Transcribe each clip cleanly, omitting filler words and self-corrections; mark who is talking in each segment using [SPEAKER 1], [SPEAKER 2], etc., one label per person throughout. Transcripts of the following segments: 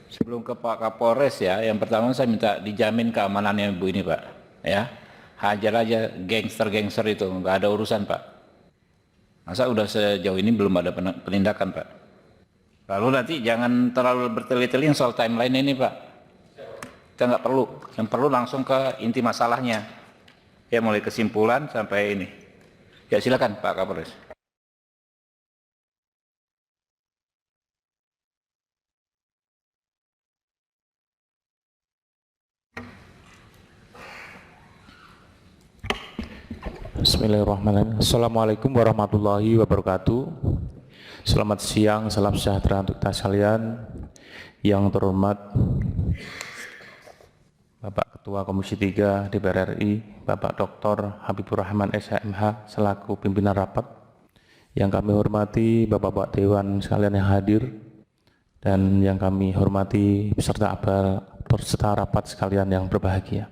[SPEAKER 1] Sebelum ke Pak Kapolres ya, yang pertama saya minta dijamin keamanannya Ibu ini Pak. Ya, hajar aja gangster-gangster itu, nggak ada urusan Pak. Masa udah sejauh ini belum ada penindakan Pak. Lalu nanti jangan terlalu bertele-tele yang soal timeline ini Pak. Kita nggak perlu, yang perlu langsung ke inti masalahnya. Ya mulai kesimpulan sampai ini. Ya silakan Pak Kapolres.
[SPEAKER 2] Bismillahirrahmanirrahim. Assalamualaikum warahmatullahi wabarakatuh. Selamat siang, salam sejahtera untuk kita sekalian. Yang terhormat Bapak Ketua Komisi 3 DPR RI, Bapak Dr. Habibur Rahman SHMH selaku pimpinan rapat. Yang kami hormati Bapak-Bapak Dewan sekalian yang hadir, dan yang kami hormati peserta rapat sekalian yang berbahagia.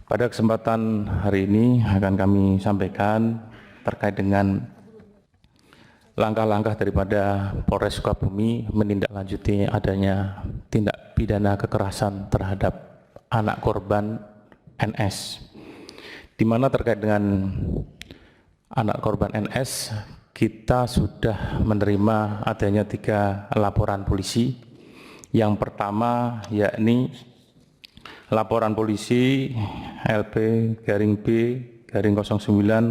[SPEAKER 2] Pada kesempatan hari ini akan kami sampaikan terkait dengan langkah-langkah daripada Polres Sukabumi menindaklanjuti adanya tindak pidana kekerasan terhadap anak korban NS. Di mana terkait dengan anak korban NS, kita sudah menerima adanya 3 laporan polisi. Yang pertama yakni laporan polisi LP-B-09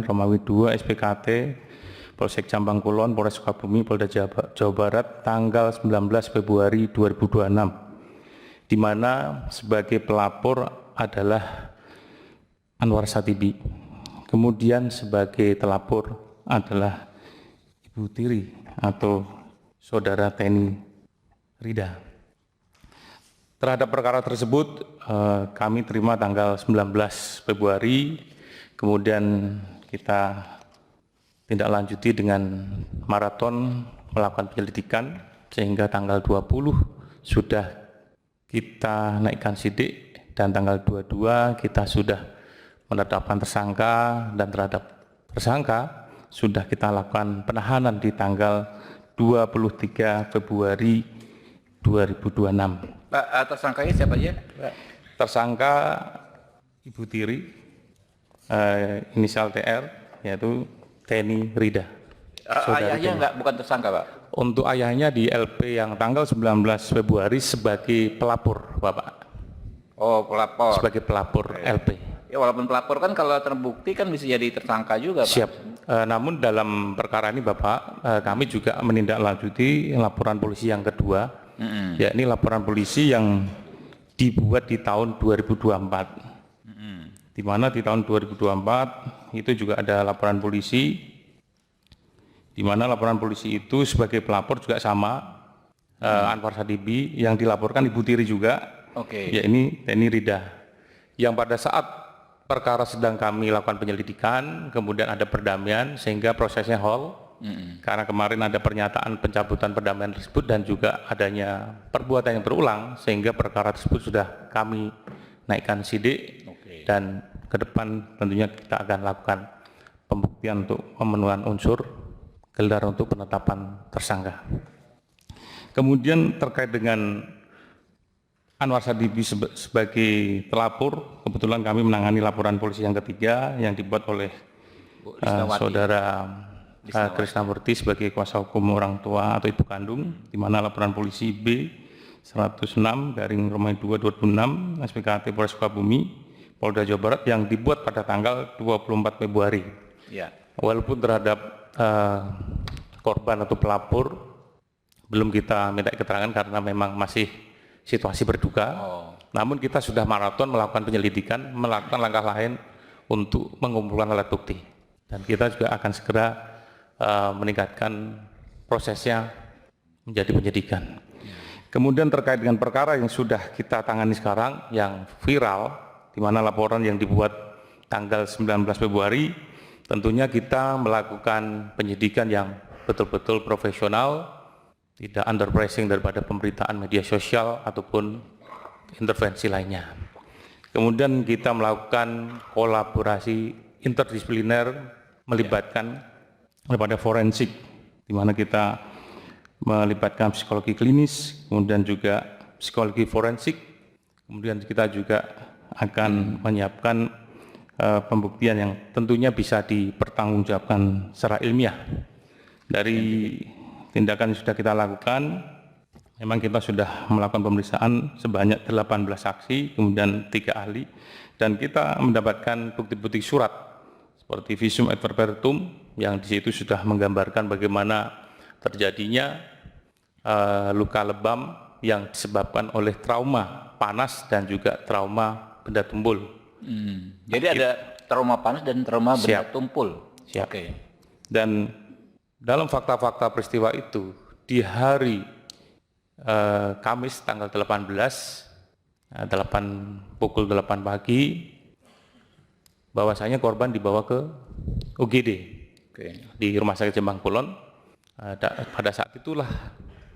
[SPEAKER 2] Romawi 2 SPKT Polsek Cambang Kulon, Polres Sukabumi, Polda Jawa Barat tanggal 19 Februari 2026, di mana sebagai pelapor adalah Anwar Satibi. Kemudian sebagai telapor adalah Ibu Tiri atau Saudara Teni Rida. Terhadap perkara tersebut kami terima tanggal 19 Februari, kemudian kita tindak lanjuti dengan maraton melakukan penyelidikan sehingga tanggal 20 sudah kita naikkan sidik dan tanggal 22 kita sudah menetapkan tersangka, dan terhadap tersangka sudah kita lakukan penahanan di tanggal 23 Februari 2026.
[SPEAKER 1] Pak, tersangkanya siapa aja? Pak?
[SPEAKER 2] Tersangka Ibu Tiri, inisial TR, yaitu Teni Rida.
[SPEAKER 1] Ayahnya enggak, bukan tersangka Pak?
[SPEAKER 2] Untuk ayahnya di LP yang tanggal 19 Februari sebagai pelapor, Bapak.
[SPEAKER 1] Oh, pelapor.
[SPEAKER 2] Sebagai pelapor LP.
[SPEAKER 1] Ya walaupun pelapor kan kalau terbukti kan bisa jadi tersangka juga Pak.
[SPEAKER 2] Siap. Namun dalam perkara ini Bapak, kami juga menindaklanjuti laporan polisi yang kedua, yakni laporan polisi yang dibuat di tahun 2024. Di mana di tahun 2024 itu juga ada laporan polisi, di mana laporan polisi itu sebagai pelapor juga sama, Anwar Satibi, yang dilaporkan Ibu Tiri juga, yakni Teni Rida. Yang pada saat perkara sedang kami lakukan penyelidikan, kemudian ada perdamaian sehingga prosesnya hold. Karena kemarin ada pernyataan pencabutan perdamaian tersebut dan juga adanya perbuatan yang berulang, sehingga perkara tersebut sudah kami naikkan sidik, dan ke depan tentunya kita akan lakukan pembuktian untuk pemenuhan unsur gelar untuk penetapan tersangka. Kemudian terkait dengan Anwar Satibi sebagai pelapor, kebetulan kami menangani laporan polisi yang ketiga yang dibuat oleh Saudara Krisnamurti sebagai kuasa hukum orang tua atau ibu kandung, di mana laporan polisi B-106/Romawi 2 2006 SPKT Polres Sukabumi, Polda Jawa Barat yang dibuat pada tanggal 24 Februari.
[SPEAKER 1] Ya.
[SPEAKER 2] Walaupun terhadap korban atau pelapor belum kita minta keterangan karena memang masih situasi berduka. Namun kita sudah maraton melakukan penyelidikan, melakukan langkah lain untuk mengumpulkan alat bukti, dan kita juga akan segera meningkatkan prosesnya menjadi penyidikan. Kemudian terkait dengan perkara yang sudah kita tangani sekarang yang viral, di mana laporan yang dibuat tanggal 19 Februari, tentunya kita melakukan penyidikan yang betul-betul profesional, tidak under pressing daripada pemberitaan media sosial ataupun intervensi lainnya. Kemudian kita melakukan kolaborasi interdisipliner melibatkan daripada forensik, di mana kita melibatkan psikologi klinis, kemudian juga psikologi forensik, kemudian kita juga akan menyiapkan pembuktian yang tentunya bisa dipertanggungjawabkan secara ilmiah. Dari tindakan yang sudah kita lakukan, memang kita sudah melakukan pemeriksaan sebanyak 18 saksi, kemudian 3 ahli, dan kita mendapatkan bukti-bukti surat seperti visum et veritum yang di situ sudah menggambarkan bagaimana terjadinya luka lebam yang disebabkan oleh trauma panas dan juga trauma benda tumpul.
[SPEAKER 1] Jadi ada trauma panas dan trauma benda tumpul.
[SPEAKER 2] Siap.
[SPEAKER 1] Oke.
[SPEAKER 2] Dan dalam fakta-fakta peristiwa itu di hari Kamis tanggal 18 pukul 8 pagi bahwasanya korban dibawa ke UGD di Rumah Sakit Jombang Kulon. Pada saat itulah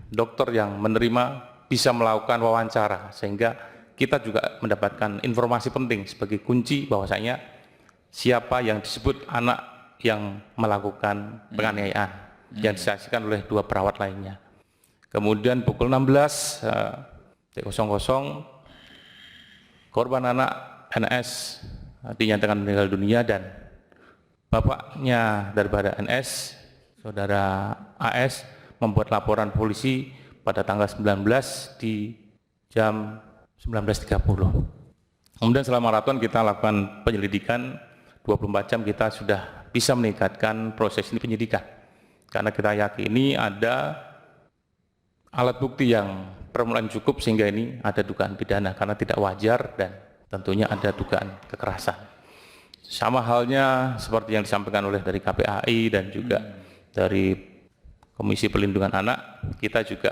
[SPEAKER 2] dokter yang menerima bisa melakukan wawancara, sehingga kita juga mendapatkan informasi penting sebagai kunci bahwasanya siapa yang disebut anak yang melakukan penganiayaan yang disaksikan oleh 2 perawat lainnya. Kemudian pukul 16.00 korban anak NS dinyatakan meninggal dunia, dan bapaknya daripada NS, saudara AS, membuat laporan polisi pada tanggal 19 di jam 19.30. Kemudian selama maraton kita lakukan penyelidikan 24 jam, kita sudah bisa meningkatkan proses ini penyidikan karena kita yakini ada alat bukti yang permulaan cukup sehingga ini ada dugaan pidana karena tidak wajar dan tentunya ada dugaan kekerasan. Sama halnya seperti yang disampaikan oleh dari KPAI dan juga dari Komisi Perlindungan Anak, kita juga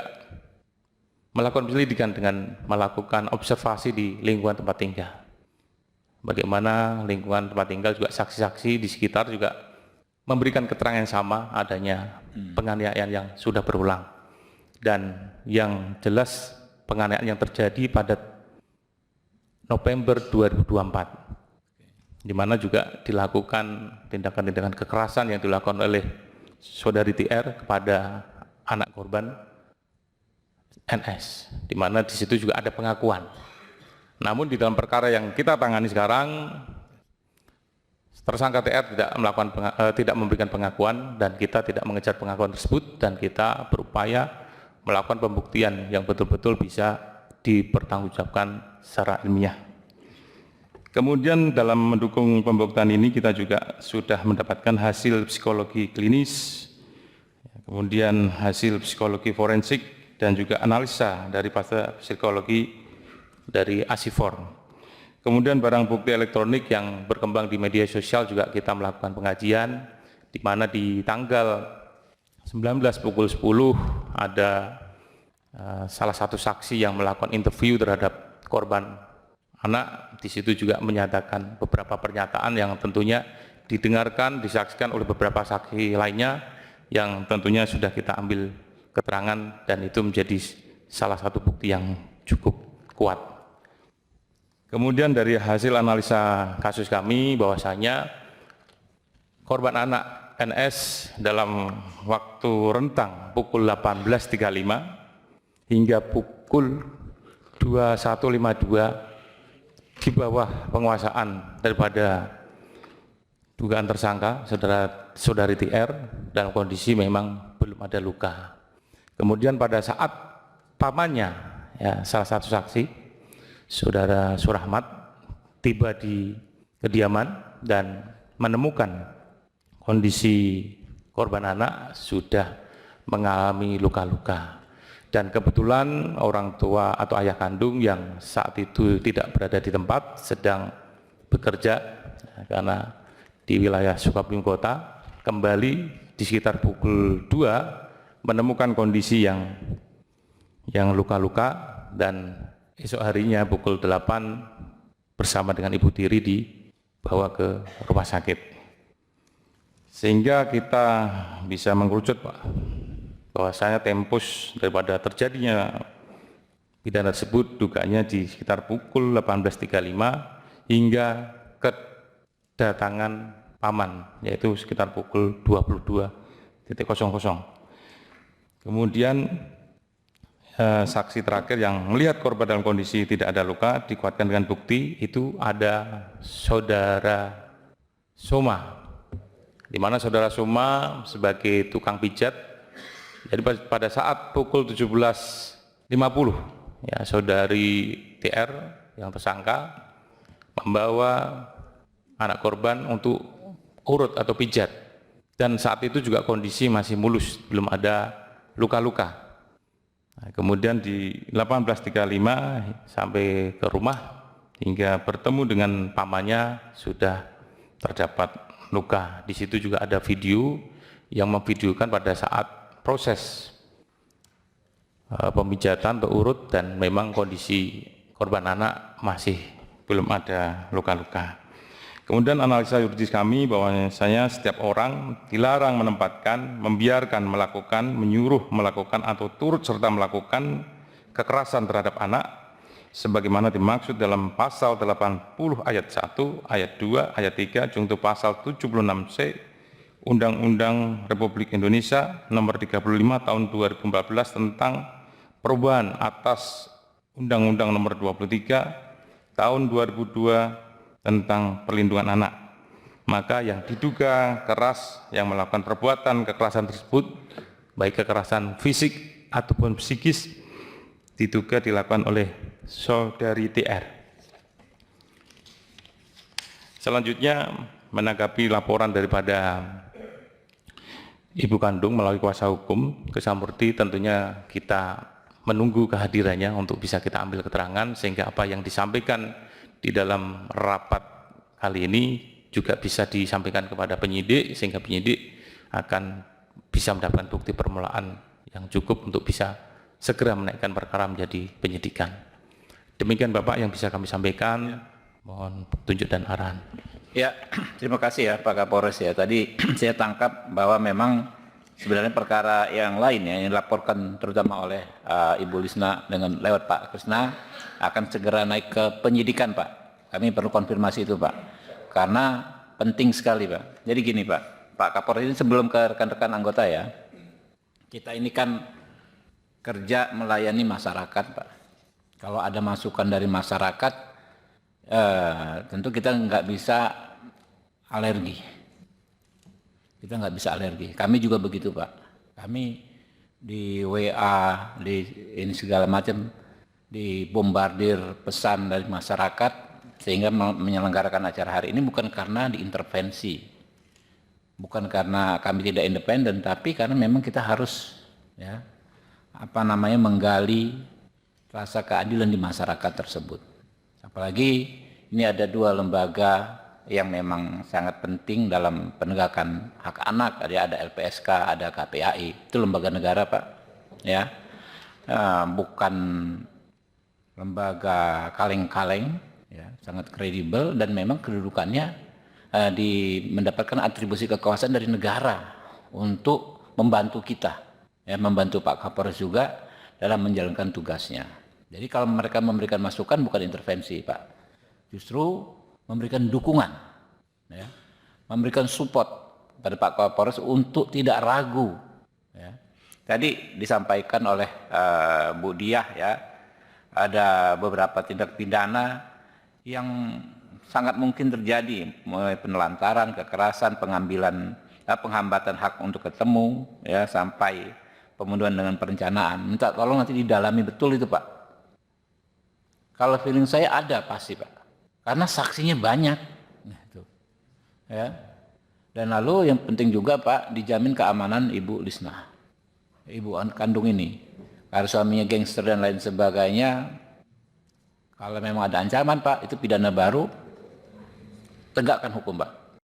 [SPEAKER 2] melakukan penyelidikan dengan melakukan observasi di lingkungan tempat tinggal. Bagaimana lingkungan tempat tinggal juga saksi-saksi di sekitar juga memberikan keterangan yang sama adanya penganiayaan yang sudah berulang. Dan yang jelas penganiayaan yang terjadi pada November 2024, di mana juga dilakukan tindakan-tindakan kekerasan yang dilakukan oleh saudari TR kepada anak korban NS, di mana di situ juga ada pengakuan. Namun di dalam perkara yang kita tangani sekarang, tersangka TR tidak memberikan pengakuan dan kita tidak mengejar pengakuan tersebut, dan kita berupaya melakukan pembuktian yang betul-betul bisa dipertanggungjawabkan secara ilmiah. Kemudian dalam mendukung pembuktian ini kita juga sudah mendapatkan hasil psikologi klinis, kemudian hasil psikologi forensik, dan juga analisa dari fase psikologi dari ASIFOR. Kemudian barang bukti elektronik yang berkembang di media sosial juga kita melakukan pengajian, di mana di tanggal 19 pukul 10 ada salah satu saksi yang melakukan interview terhadap korban anak. Di situ juga menyatakan beberapa pernyataan yang tentunya didengarkan, disaksikan oleh beberapa saksi lainnya yang tentunya sudah kita ambil keterangan, dan itu menjadi salah satu bukti yang cukup kuat. Kemudian dari hasil analisa kasus kami bahwasanya korban anak NS dalam waktu rentang pukul 18.35 hingga pukul 21.52 di bawah penguasaan daripada dugaan tersangka saudari TR dalam kondisi memang belum ada luka. Kemudian pada saat pamannya, ya, salah satu saksi, saudara Surahmat, tiba di kediaman dan menemukan kondisi korban anak sudah mengalami luka-luka, dan kebetulan orang tua atau ayah kandung yang saat itu tidak berada di tempat sedang bekerja karena di wilayah Sukabumi Kota, kembali di sekitar pukul 2 menemukan kondisi yang luka-luka, dan esok harinya pukul 8 bersama dengan ibu tiri dibawa ke rumah sakit. Sehingga kita bisa mengkerucut, Pak, bahwasanya tempus daripada terjadinya pidana tersebut dugaannya di sekitar pukul 18.35 hingga kedatangan paman, yaitu sekitar pukul 22.00. Kemudian saksi terakhir yang melihat korban dalam kondisi tidak ada luka dikuatkan dengan bukti itu ada saudara Soma, di mana saudara Soma sebagai tukang pijat. Jadi pada saat pukul 17.50 ya, saudari TR yang tersangka membawa anak korban untuk urut atau pijat, dan saat itu juga kondisi masih mulus, belum ada luka-luka. Nah, kemudian di 18.35 sampai ke rumah hingga bertemu dengan pamannya sudah terdapat luka. Di situ juga ada video yang memvideokan pada saat proses pemijatan atau urut, dan memang kondisi korban anak masih belum ada luka-luka. Kemudian analisa yuridis kami bahwasanya setiap orang dilarang menempatkan, membiarkan melakukan, menyuruh melakukan atau turut serta melakukan kekerasan terhadap anak sebagaimana dimaksud dalam pasal 80 ayat 1, ayat 2, ayat 3 junto pasal 76C Undang-Undang Republik Indonesia nomor 35 tahun 2014 tentang perubahan atas Undang-Undang nomor 23 tahun 2002 tentang perlindungan anak. Maka yang diduga keras yang melakukan perbuatan kekerasan tersebut, baik kekerasan fisik ataupun psikis, diduga dilakukan oleh saudari TR. Selanjutnya, menanggapi laporan daripada ibu kandung melalui kuasa hukum Kesamurti, tentunya kita menunggu kehadirannya untuk bisa kita ambil keterangan, sehingga apa yang disampaikan di dalam rapat kali ini juga bisa disampaikan kepada penyidik, sehingga penyidik akan bisa mendapatkan bukti permulaan yang cukup untuk bisa segera menaikkan perkara menjadi penyidikan. Demikian Bapak yang bisa kami sampaikan. Mohon petunjuk dan arahan.
[SPEAKER 1] Ya, terima kasih ya Pak Kapolres ya. Tadi saya tangkap bahwa memang sebenarnya perkara yang lain ya, yang dilaporkan terutama oleh Ibu Lisna dengan lewat Pak Krisna akan segera naik ke penyidikan Pak. Kami perlu konfirmasi itu Pak, karena penting sekali Pak. Jadi gini Pak Kapolres ini sebelum ke rekan-rekan anggota ya, kita ini kan kerja melayani masyarakat Pak. Kalau ada masukan dari masyarakat, tentu kita nggak bisa alergi. Kita nggak bisa alergi. Kami juga begitu Pak. Kami di WA, di ini segala macam, dibombardir pesan dari masyarakat sehingga menyelenggarakan acara hari ini bukan karena diintervensi, bukan karena kami tidak independen, tapi karena memang kita harus ya menggali rasa keadilan di masyarakat tersebut. Apalagi ini ada dua lembaga yang memang sangat penting dalam penegakan hak anak, ada LPSK, ada KPAI, itu lembaga negara Pak, ya, bukan lembaga kaleng-kaleng, ya, sangat kredibel dan memang kedudukannya mendapatkan atribusi kekuasaan dari negara untuk membantu kita, ya, membantu Pak Kapolres juga dalam menjalankan tugasnya. Jadi kalau mereka memberikan masukan bukan intervensi Pak, justru memberikan dukungan, ya, memberikan support pada Pak Kapolres untuk tidak ragu. Ya. Tadi disampaikan oleh Bu Diah ya, ada beberapa tindak pidana yang sangat mungkin terjadi, mulai penelantaran, kekerasan, pengambilan, penghambatan hak untuk ketemu, ya, sampai pembunuhan dengan perencanaan. Minta tolong nanti didalami betul itu Pak. Kalau feeling saya ada pasti Pak, karena saksinya banyak, gitu. Ya. Dan lalu yang penting juga Pak, dijamin keamanan Ibu Lisna, ibu kandung ini, karena suaminya gangster dan lain sebagainya. Kalau memang ada ancaman Pak, itu pidana baru, tegakkan hukum Pak.